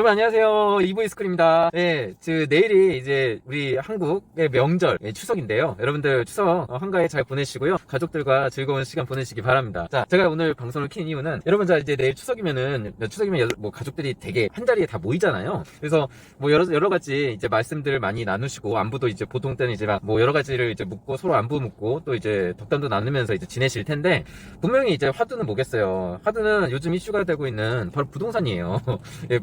여러분 안녕하세요. 이보이스쿨입니다. 네, 내일이 이제 우리 한국의 명절, 추석인데요. 여러분들 추석 한가히 잘 보내시고요. 가족들과 즐거운 시간 보내시기 바랍니다. 자, 제가 오늘 방송을 킨 이유는 여러분 이제 내일 추석이면 뭐 가족들이 되게 한 자리에 다 모이잖아요. 그래서 뭐 여러 가지 이제 말씀들 많이 나누시고 안부도 이제 보통 때는 이제 뭐 여러 가지를 이제 묻고 서로 안부 묻고 또 이제 덕담도 나누면서 이제 지내실 텐데 분명히 이제 화두는 뭐겠어요. 화두는 요즘 이슈가 되고 있는 바로 부동산이에요. 예,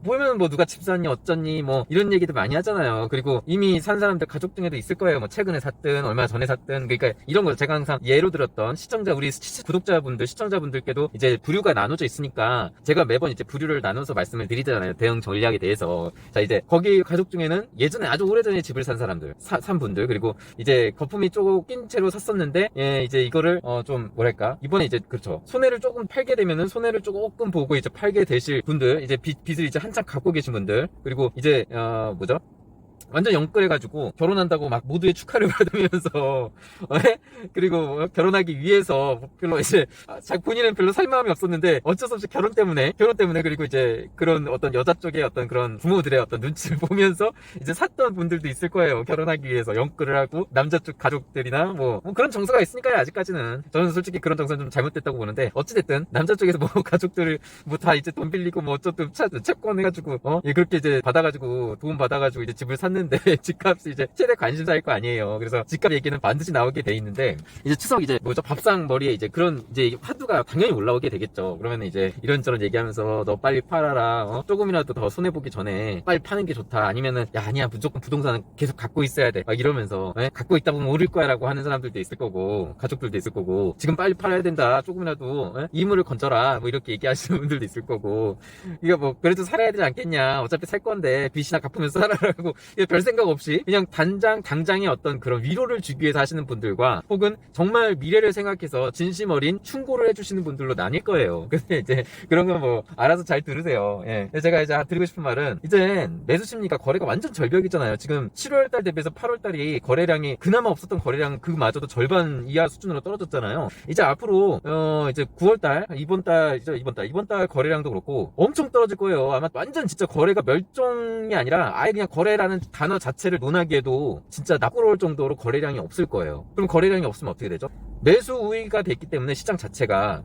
보면 뭐 누가 집 샀니 어쩌니 뭐 이런 얘기도 많이 하잖아요. 그리고 이미 산 사람들 가족 중에도 있을 거예요. 뭐 최근에 샀든 얼마 전에 샀든. 그러니까 이런 거 제가 항상 예로 들었던 우리 구독자분들 시청자분들께도 이제 부류가 나눠져 있으니까 제가 매번 이제 부류를 나눠서 말씀을 드리잖아요. 대응 전략에 대해서. 자, 이제 거기 가족 중에는 예전에 아주 오래전에 집을 산 사람들 산 분들, 그리고 이제 거품이 조금 낀 채로 샀었는데 이제 이거를 좀 뭐랄까 이번에 이제 그렇죠, 손해를 조금 팔게 되면은 손해를 조금 보고 이제 팔게 되실 분들, 이제 빚을 이제 한창 갖고 계신 분들, 그리고 이제 뭐죠? 완전 영끌해가지고 결혼한다고 막 모두의 축하를 받으면서 그리고 결혼하기 위해서 별로 이제 본인은 별로 살 마음이 없었는데 어쩔 수 없이 결혼 때문에 그리고 이제 그런 어떤 여자 쪽의 어떤 그런 부모들의 어떤 눈치를 보면서 이제 샀던 분들도 있을 거예요. 결혼하기 위해서 영끌을 하고 남자 쪽 가족들이나 뭐 그런 정서가 있으니까요. 아직까지는 저는 솔직히 그런 정서는 좀 잘못됐다고 보는데, 어찌됐든 남자 쪽에서 뭐 가족들을 뭐 다 이제 돈 빌리고 뭐 어쩌든 채권해가지고 그렇게 이제 받아가지고 돈 받아가지고 이제 집을 샀는데 집값이 이제 최대 관심사일 거 아니에요. 그래서 집값 얘기는 반드시 나오게 돼 있는데, 이제 추석 이제 뭐죠, 밥상 머리에 이제 그런 이제 화두가 당연히 올라오게 되겠죠. 그러면 이제 이런저런 얘기하면서 너 빨리 팔아라, 조금이라도 더 손해보기 전에 빨리 파는 게 좋다, 아니면은 야 아니야 무조건 부동산은 계속 갖고 있어야 돼 막 이러면서 갖고 있다 보면 오를 거야 라고 하는 사람들도 있을 거고 가족들도 있을 거고, 지금 빨리 팔아야 된다, 조금이라도 이물을 건져라 뭐 이렇게 얘기하시는 분들도 있을 거고, 이거 뭐 그래도 살아야 되지 않겠냐, 어차피 살 건데 빚이나 갚으면서 살아라고 별 생각 없이 그냥 당장의 어떤 그런 위로를 주기 위해서 하시는 분들과, 혹은 정말 미래를 생각해서 진심 어린 충고를 해주시는 분들로 나뉠 거예요. 근데 이제 그런 거 뭐 알아서 잘 들으세요. 예. 제가 이제 드리고 싶은 말은, 이제 매수 심리가 거래가 완전 절벽이잖아요. 지금 7월달 대비해서 8월달이 거래량이 그나마 없었던 거래량 그마저도 절반 이하 수준으로 떨어졌잖아요. 이제 앞으로 이제 9월달 이번 달 거래량도 그렇고 엄청 떨어질 거예요. 아마 완전 진짜 거래가 멸종이 아니라 아예 그냥 거래라는 단어 자체를 논하기에도 진짜 납부러울 정도로 거래량이 없을 거예요. 그럼 거래량이 없으면 어떻게 되죠? 매수 우위가 됐기 때문에 시장 자체가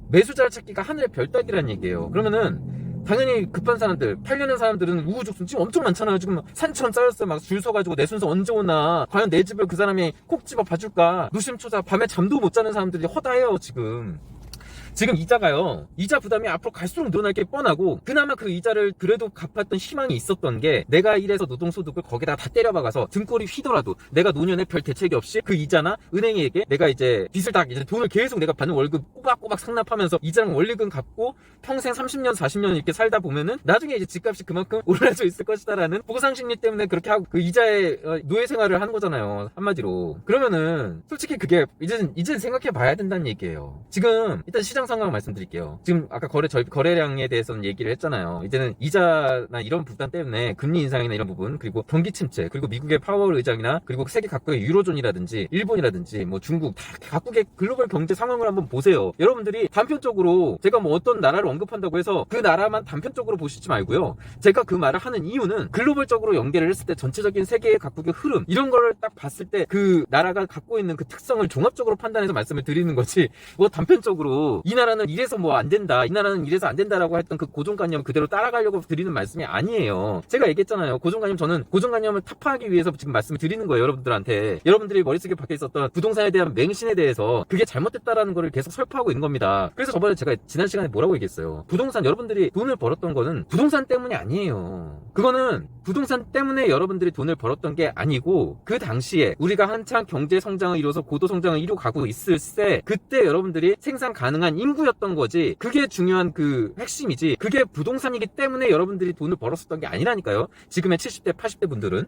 매수자를 찾기가 하늘의 별 따기라는 얘기예요. 그러면은 당연히 급한 사람들, 팔려는 사람들은 우후죽순 지금 엄청 많잖아요. 지금 산천 쌓였어요. 막 줄 서가지고 내 순서 언제 오나, 과연 내 집을 그 사람이 콕 집어 봐줄까, 노심초사 밤에 잠도 못 자는 사람들이 허다해요. 지금 이자가요, 이자 부담이 앞으로 갈수록 늘어날 게 뻔하고, 그나마 그 이자를 그래도 갚았던 희망이 있었던 게, 내가 일해서 노동소득을 거기다 다 때려박아서 등골이 휘더라도 내가 노년에 별 대책이 없이 그 이자나 은행에게 내가 이제 빚을 다 이제 돈을 계속 내가 받는 월급 꼬박꼬박 상납하면서 이자랑 원리금 갚고 평생 30년 40년 이렇게 살다 보면은 나중에 이제 집값이 그만큼 올라져 있을 것이다라는 보상심리 때문에 그렇게 하고 그 이자에 노예 생활을 하는 거잖아요, 한마디로. 그러면은 솔직히 그게 이제는 생각해 봐야 된다는 얘기예요. 지금 일단 시장 상황 말씀드릴게요. 지금 아까 거래량에 대해서는 얘기를 했잖아요. 이제는 이자나 이런 부담 때문에 금리 인상이나 이런 부분, 그리고 경기 침체, 그리고 미국의 파월 의장이나 그리고 세계 각국의 유로존이라든지 일본이라든지 뭐 중국, 다 각국의 글로벌 경제 상황을 한번 보세요. 여러분들이 단편적으로 제가 뭐 어떤 나라를 언급한다고 해서 그 나라만 단편적으로 보시지 말고요. 제가 그 말을 하는 이유는 글로벌적으로 연계를 했을 때 전체적인 세계의 각국의 흐름, 이런 거를 딱 봤을 때 그 나라가 갖고 있는 그 특성을 종합적으로 판단해서 말씀을 드리는 거지, 뭐 단편적으로 이 나라는 이래서 뭐 안 된다, 이 나라는 이래서 안 된다라고 했던 그 고정관념 그대로 따라가려고 드리는 말씀이 아니에요. 제가 얘기했잖아요. 저는 고정관념을 타파하기 위해서 지금 말씀을 드리는 거예요. 여러분들한테. 여러분들이 머릿속에 박혀 있었던 부동산에 대한 맹신에 대해서 그게 잘못됐다라는 거를 계속 설파하고 있는 겁니다. 그래서 저번에 제가 지난 시간에 뭐라고 얘기했어요. 부동산, 여러분들이 돈을 벌었던 거는 부동산 때문이 아니에요. 그거는 부동산 때문에 여러분들이 돈을 벌었던 게 아니고, 그 당시에 우리가 한창 경제 성장을 이뤄서 고도 성장을 이루고 가고 있을 때 그때 여러분들이 생산 가능한 인구였던 거지, 그게 중요한 그 핵심이지, 그게 부동산이기 때문에 여러분들이 돈을 벌었었던 게 아니라니까요. 지금의 70대 80대 분들은.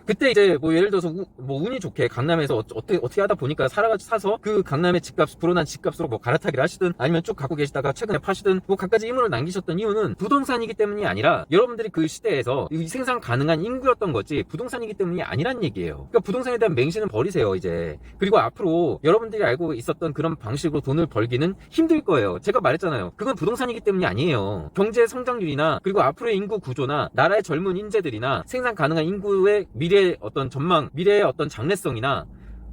그때 이제 뭐 예를 들어서 뭐 운이 좋게 강남에서 어떻게 하다 보니까 사서 그 강남의 집값, 불어난 집값으로 뭐 갈아타기를 하시든 아니면 쭉 갖고 계시다가 최근에 파시든 뭐 갖가지 이문을 남기셨던 이유는 부동산이기 때문이 아니라 여러분들이 그 시대에서 생산 가능한 인구였던 거지 부동산이기 때문이 아니란 얘기예요. 그러니까 부동산에 대한 맹신은 버리세요 이제. 그리고 앞으로 여러분들이 알고 있었던 그런 방식으로 돈을 벌기는 힘들 거예요. 제가 말했잖아요. 그건 부동산이기 때문이 아니에요. 경제 성장률이나 그리고 앞으로의 인구 구조나 나라의 젊은 인재들이나 생산 가능한 인구의 미래의 어떤 전망, 미래의 어떤 장래성이나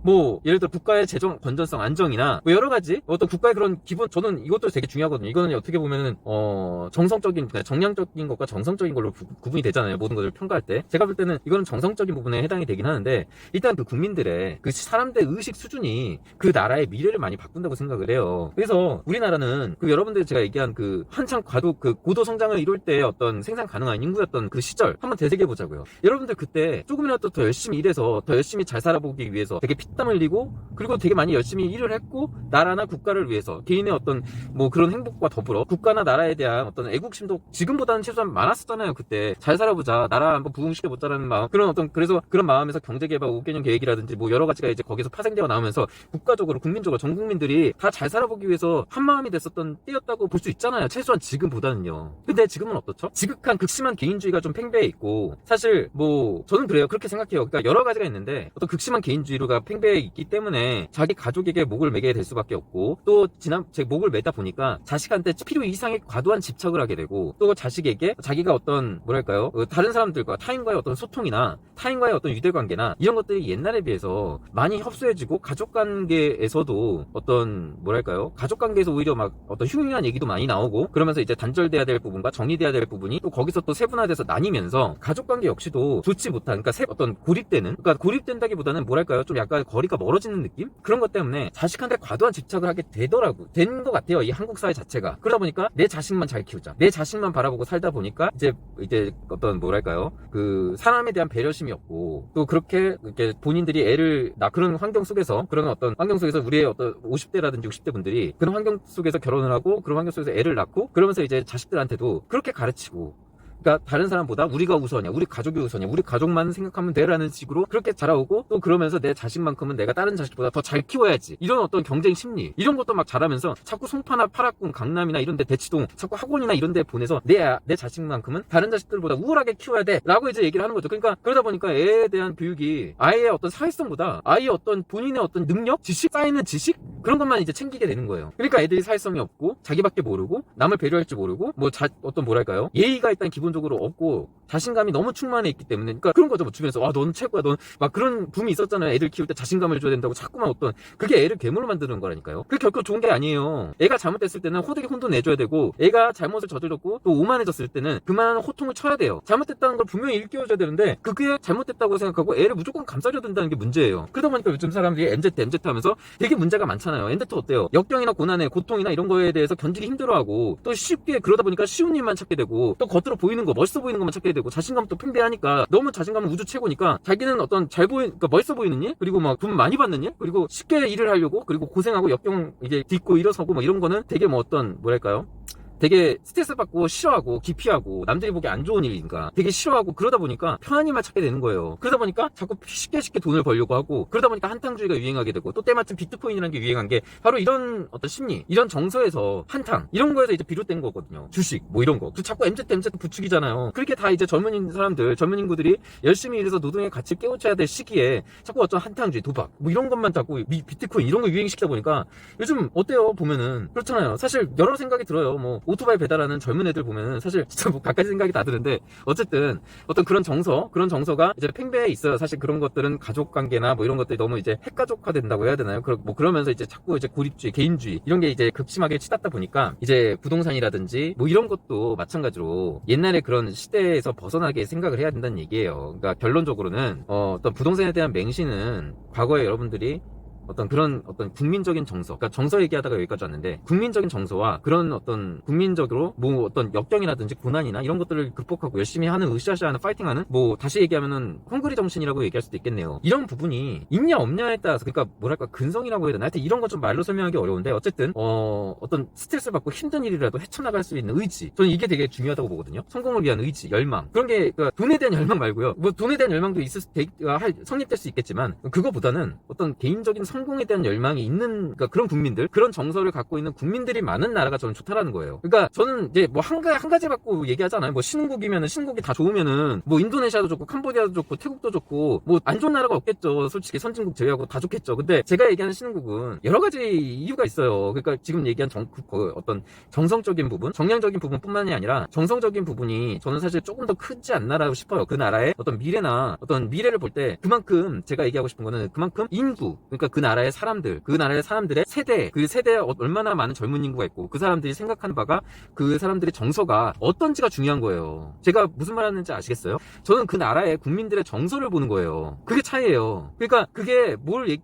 뭐 예를 들어 국가의 재정 건전성 안정이나 뭐 여러 가지 어떤 국가의 그런 기본, 저는 이것도 되게 중요하거든요. 이거는 어떻게 보면은 정성적인, 정량적인 것과 정성적인 걸로 구분이 되잖아요. 모든 것을 평가할 때 제가 볼 때는 이거는 정성적인 부분에 해당이 되긴 하는데, 일단 그 국민들의 그 사람들의 의식 수준이 그 나라의 미래를 많이 바꾼다고 생각을 해요. 그래서 우리나라는 그 여러분들 제가 얘기한 그 한창 그 고도 성장을 이룰 때 어떤 생산 가능한 인구였던 그 시절 한번 되새겨 보자고요. 여러분들 그때 조금이라도 더 열심히 일해서 더 열심히 잘 살아보기 위해서 되게 땀 흘리고 그리고 되게 많이 열심히 일을 했고, 나라나 국가를 위해서 개인의 어떤 뭐 그런 행복과 더불어 국가나 나라에 대한 어떤 애국심도 지금보다는 최소한 많았었잖아요. 그때 잘 살아보자, 나라 한번 부흥시켜보자라는 마음, 그런 어떤, 그래서 그런 마음에서 경제개발 5개년 계획이라든지 뭐 여러 가지가 이제 거기서 파생되어 나오면서 국가적으로 국민적으로 전 국민들이 다 잘 살아보기 위해서 한마음이 됐었던 때였다고 볼 수 있잖아요. 최소한 지금보다는요. 근데 지금은 어떻죠? 지극한 극심한 개인주의가 좀 팽배해 있고, 사실 뭐 저는 그래요. 그렇게 생각해요. 그러니까 여러 가지가 있는데 어떤 극심한 개인주의가 팽배해 있기 때문에 자기 가족에게 목을 매게 될 수밖에 없고, 또 제 목을 매다 보니까 자식한테 필요 이상의 과도한 집착을 하게 되고, 또 자식에게 자기가 어떤 뭐랄까요, 다른 사람들과 타인과의 어떤 소통이나 타인과의 어떤 유대관계나 이런 것들이 옛날에 비해서 많이 협소해지고, 가족관계에서도 어떤 뭐랄까요, 가족관계에서 오히려 막 어떤 흉흉한 얘기도 많이 나오고, 그러면서 이제 단절돼야 될 부분과 정리돼야 될 부분이 또 거기서 또 세분화돼서 나뉘면서 가족관계 역시도 좋지 못한, 그러니까 어떤 그러니까 고립된다기보다는 뭐랄까요, 좀 약간 거리가 멀어지는 느낌? 그런 것 때문에 자식한테 과도한 집착을 하게 된 것 같아요. 이 한국 사회 자체가. 그러다 보니까 내 자식만 잘 키우자, 내 자식만 바라보고 살다 보니까 이제 어떤 뭐랄까요, 그 사람에 대한 배려심이 없고, 또 그렇게 이렇게 본인들이 애를 그런 환경 속에서 우리의 어떤 50대라든지 60대 분들이 그런 환경 속에서 결혼을 하고 그런 환경 속에서 애를 낳고, 그러면서 이제 자식들한테도 그렇게 가르치고, 그러니까 다른 사람보다 우리가 우선이야, 우리 가족이 우선이야, 우리 가족만 생각하면 돼라는 식으로 그렇게 자라오고, 또 그러면서 내 자식만큼은 내가 다른 자식보다 더 잘 키워야지, 이런 어떤 경쟁 심리, 이런 것도 막 자라면서 자꾸 송파나 파락군, 강남이나 이런 데, 대치동, 자꾸 학원이나 이런 데 보내서 내 자식만큼은 다른 자식들보다 우월하게 키워야 돼 라고 이제 얘기를 하는 거죠. 그러니까 그러다 보니까 애에 대한 교육이 아이의 어떤 사회성보다 아이의 어떤 본인의 어떤 능력, 쌓이는 지식, 그런 것만 이제 챙기게 되는 거예요. 그러니까 애들이 사회성이 없고, 자기밖에 모르고, 남을 배려할 줄 모르고, 어떤 뭐랄까요, 예의가 일단 기본적으로 없고, 자신감이 너무 충만해 있기 때문에, 그러니까 그런 거죠. 뭐 주변에서 넌 최고야, 넌 막 그런 붐이 있었잖아요. 애들 키울 때 자신감을 줘야 된다고 자꾸만 그게 애를 괴물로 만드는 거라니까요. 그게 결코 좋은 게 아니에요. 애가 잘못됐을 때는 호되게 혼도 내줘야 되고, 애가 잘못을 저질렀고 또 오만해졌을 때는 그만한 호통을 쳐야 돼요. 잘못됐다는 걸 분명히 일깨워줘야 되는데, 그게 잘못됐다고 생각하고 애를 무조건 감싸려 든다는 게 문제예요. 그러다 보니까 요즘 사람들이 MZ 하면서 되게 문제가 많잖아요. MZ 어때요? 역경이나 고난에 고통이나 이런 거에 대해서 견디기 힘들어하고, 또 쉽게, 그러다 보니까 쉬운 일만 찾게 되고, 또 겉으로 보이는 거, 멋있어 보이는 것만 찾게 되고, 자신감도 팽배하니까, 너무 자신감은 우주 최고니까 자기는 어떤 그러니까 멋있어 보이는 일, 그리고 막 돈 많이 받는 일, 그리고 쉽게 일을 하려고, 그리고 고생하고 역경 이제 딛고 일어서고 막 이런 거는 되게 뭐 어떤 뭐랄까요, 되게 스트레스 받고 싫어하고 기피하고, 남들이 보기 안 좋은 일이니까 되게 싫어하고, 그러다 보니까 편한 일만 찾게 되는 거예요. 그러다 보니까 자꾸 쉽게 돈을 벌려고 하고, 그러다 보니까 한탕주의가 유행하게 되고, 또 때마침 비트코인이라는 게 유행한 게 바로 이런 어떤 심리, 이런 정서에서, 한탕 이런 거에서 이제 비롯된 거거든요. 주식 뭐 이런 거 자꾸 MZ 부추기잖아요. 그렇게 다 이제 젊은 인구들이 열심히 일해서 노동의 가치를 깨우쳐야 될 시기에 자꾸 어떤 한탕주의, 도박 뭐 이런 것만 자꾸 비트코인 이런 거 유행시키다 보니까 요즘 어때요? 보면은 그렇잖아요. 사실 여러 생각이 들어요. 뭐 오토바이 배달하는 젊은 애들 보면은 사실 진짜 뭐 갖가지 생각이 다 드는데, 어쨌든 어떤 그런 정서가 이제 팽배해 있어요. 사실 그런 것들은 가족관계나 뭐 이런 것들이 너무 이제 핵가족화 된다고 해야 되나요? 그러면서 이제 자꾸 이제 고립주의, 개인주의 이런 게 이제 극심하게 치닫다 보니까, 이제 부동산이라든지 뭐 이런 것도 마찬가지로 옛날에 그런 시대에서 벗어나게 생각을 해야 된다는 얘기예요. 그러니까 결론적으로는 어떤 부동산에 대한 맹신은 과거에 여러분들이 어떤 그런 어떤 국민적인 정서, 그러니까 정서 얘기하다가 여기까지 왔는데, 국민적인 정서와 그런 어떤 국민적으로 뭐 어떤 역경이라든지 고난이나 이런 것들을 극복하고 열심히 하는, 으쌰으쌰하는, 파이팅하는, 뭐 다시 얘기하면은 헝그리 정신이라고 얘기할 수도 있겠네요. 이런 부분이 있냐 없냐에 따라서, 그러니까 뭐랄까 근성이라고 해야 되나, 하여튼 이런 거 좀 말로 설명하기 어려운데, 어쨌든 어떤 스트레스를 받고 힘든 일이라도 헤쳐나갈 수 있는 의지, 저는 이게 되게 중요하다고 보거든요. 성공을 위한 의지, 열망, 그런 게 그러니까 돈에 대한 열망 말고요. 뭐 돈에 대한 열망도 성립될 수 있겠지만, 그거보다는 어떤 개인적인 성공에 대한 열망이 있는, 그러니까 그런 국민들, 그런 정서를 갖고 있는 국민들이 많은 나라가 저는 좋다라는 거예요. 그러니까 저는 이제 뭐 한 가지 갖고 얘기하잖아요. 뭐 신흥국이면은, 신흥국이 다 좋으면은 뭐 인도네시아도 좋고 캄보디아도 좋고 태국도 좋고 뭐 안 좋은 나라가 없겠죠. 솔직히 선진국 제외하고 다 좋겠죠. 근데 제가 얘기하는 신흥국은 여러 가지 이유가 있어요. 그러니까 지금 얘기한 어떤 정성적인 부분, 정량적인 부분뿐만이 아니라 정성적인 부분이 저는 사실 조금 더 크지 않나라고 싶어요. 그 나라의 어떤 미래나 어떤 미래를 볼 때 그만큼 제가 얘기하고 싶은 거는, 그만큼 인구, 그러니까 그 나라의 사람들, 그 나라의 사람들의 세대, 그 세대에 얼마나 많은 젊은 인구가 있고 그 사람들이 생각하는 바가, 그 사람들의 정서가 어떤지가 중요한 거예요. 제가 무슨 말 하는지 아시겠어요? 저는 그 나라의 국민들의 정서를 보는 거예요. 그게 차이예요. 그러니까 그게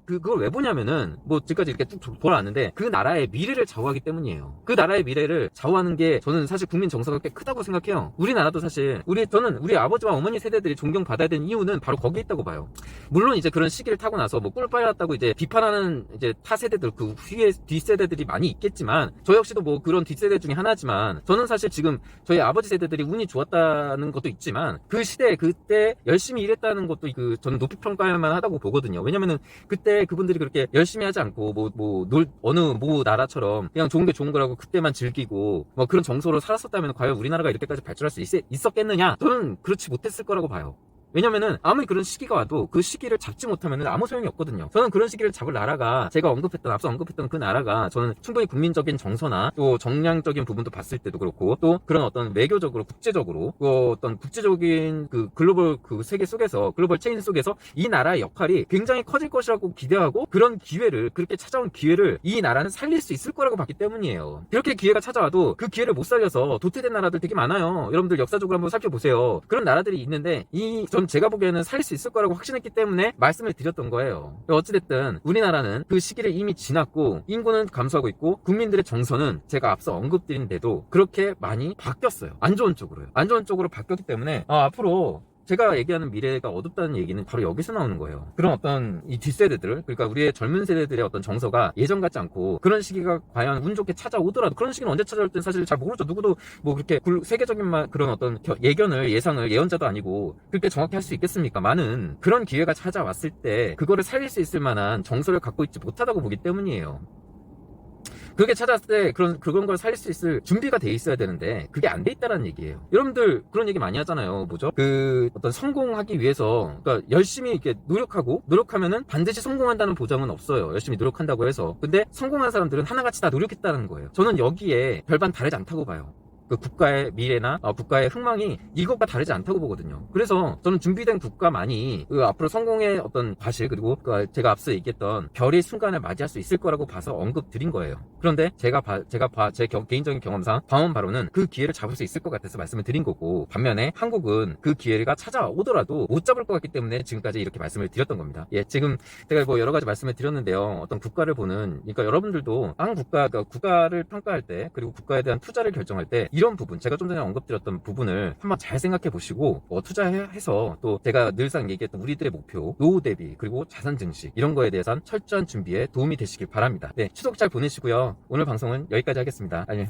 그걸 왜 보냐면은, 뭐 지금까지 이렇게 쭉 돌아왔는데, 그 나라의 미래를 좌우하기 때문이에요. 그 나라의 미래를 좌우하는 게 저는 사실 국민 정서가 꽤 크다고 생각해요. 우리나라도 사실 저는 우리 아버지와 어머니 세대들이 존경받아야 되는 이유는 바로 거기에 있다고 봐요. 물론 이제 그런 시기를 타고 나서 뭐 꿀 빨았다고 이제 비판하는 이제 타 세대들, 그 후에 뒷세대들이 많이 있겠지만, 저 역시도 뭐 그런 뒷세대 중에 하나지만, 저는 사실 지금 저희 아버지 세대들이 운이 좋았다는 것도 있지만, 그 시대 그때 열심히 일했다는 것도 저는 높이 평가할만 하다고 보거든요. 왜냐면은 그때 그분들이 그렇게 열심히 하지 않고 어느 나라처럼 그냥 좋은 게 좋은 거라고 그때만 즐기고 뭐 그런 정서로 살았었다면 과연 우리나라가 이렇게까지 발전할 수 있었겠느냐? 저는 그렇지 못했을 거라고 봐요. 왜냐면은 아무리 그런 시기가 와도 그 시기를 잡지 못하면 아무 소용이 없거든요. 저는 그런 시기를 잡을 나라가, 제가 앞서 언급했던 그 나라가, 저는 충분히 국민적인 정서나 또 정량적인 부분도 봤을 때도 그렇고, 또 그런 어떤 외교적으로, 국제적으로, 어떤 국제적인 그 글로벌 그 세계 속에서, 글로벌 체인 속에서 이 나라의 역할이 굉장히 커질 것이라고 기대하고, 그렇게 찾아온 기회를 이 나라는 살릴 수 있을 거라고 봤기 때문이에요. 그렇게 기회가 찾아와도 그 기회를 못 살려서 도태된 나라들 되게 많아요. 여러분들 역사적으로 한번 살펴보세요. 그런 나라들이 있는데 전 제가 보기에는 살 수 있을 거라고 확신했기 때문에 말씀을 드렸던 거예요. 어찌됐든 우리나라는 그 시기를 이미 지났고, 인구는 감소하고 있고, 국민들의 정서는 제가 앞서 언급드린 대로 그렇게 많이 바뀌었어요. 안 좋은 쪽으로요. 안 좋은 쪽으로 바뀌었기 때문에 앞으로 제가 얘기하는 미래가 어둡다는 얘기는 바로 여기서 나오는 거예요. 그런 어떤 이 뒷세대들, 그러니까 우리의 젊은 세대들의 어떤 정서가 예전 같지 않고, 그런 시기가 과연 운 좋게 찾아오더라도, 그런 시기는 언제 찾아올지 사실 잘 모르죠. 누구도 뭐 그렇게 세계적인 그런 어떤 예상을 예언자도 아니고 그렇게 정확히 할 수 있겠습니까? 많은 그런 기회가 찾아왔을 때 그거를 살릴 수 있을 만한 정서를 갖고 있지 못하다고 보기 때문이에요. 그렇게 찾았을 때 그런 걸 살릴 수 있을 준비가 돼 있어야 되는데, 그게 안 돼 있다는 얘기예요. 여러분들 그런 얘기 많이 하잖아요. 뭐죠? 어떤 성공하기 위해서, 그러니까 열심히 이렇게 노력하면은 반드시 성공한다는 보장은 없어요. 열심히 노력한다고 해서. 근데 성공한 사람들은 하나같이 다 노력했다는 거예요. 저는 여기에 별반 다르지 않다고 봐요. 그 국가의 미래나 국가의 흥망이 이것과 다르지 않다고 보거든요. 그래서 저는 준비된 국가만이 앞으로 성공의 어떤 과실, 그리고 제가 앞서 얘기했던 별의 순간을 맞이할 수 있을 거라고 봐서 언급드린 거예요. 그런데 제 개인적인 경험상 봐온 바로는 그 기회를 잡을 수 있을 것 같아서 말씀을 드린 거고, 반면에 한국은 그 기회가 찾아오더라도 못 잡을 것 같기 때문에 지금까지 이렇게 말씀을 드렸던 겁니다. 예, 지금 제가 뭐 여러 가지 말씀을 드렸는데요. 어떤 국가를 그러니까 여러분들도 국가를 평가할 때, 그리고 국가에 대한 투자를 결정할 때, 이런 부분, 제가 좀 전에 언급드렸던 부분을 한번 잘 생각해 보시고 투자해서, 또 제가 늘상 얘기했던 우리들의 목표, 노후 대비, 그리고 자산 증식, 이런 거에 대해서는 철저한 준비에 도움이 되시길 바랍니다. 네, 추석 잘 보내시고요. 오늘 방송은 여기까지 하겠습니다. 안녕.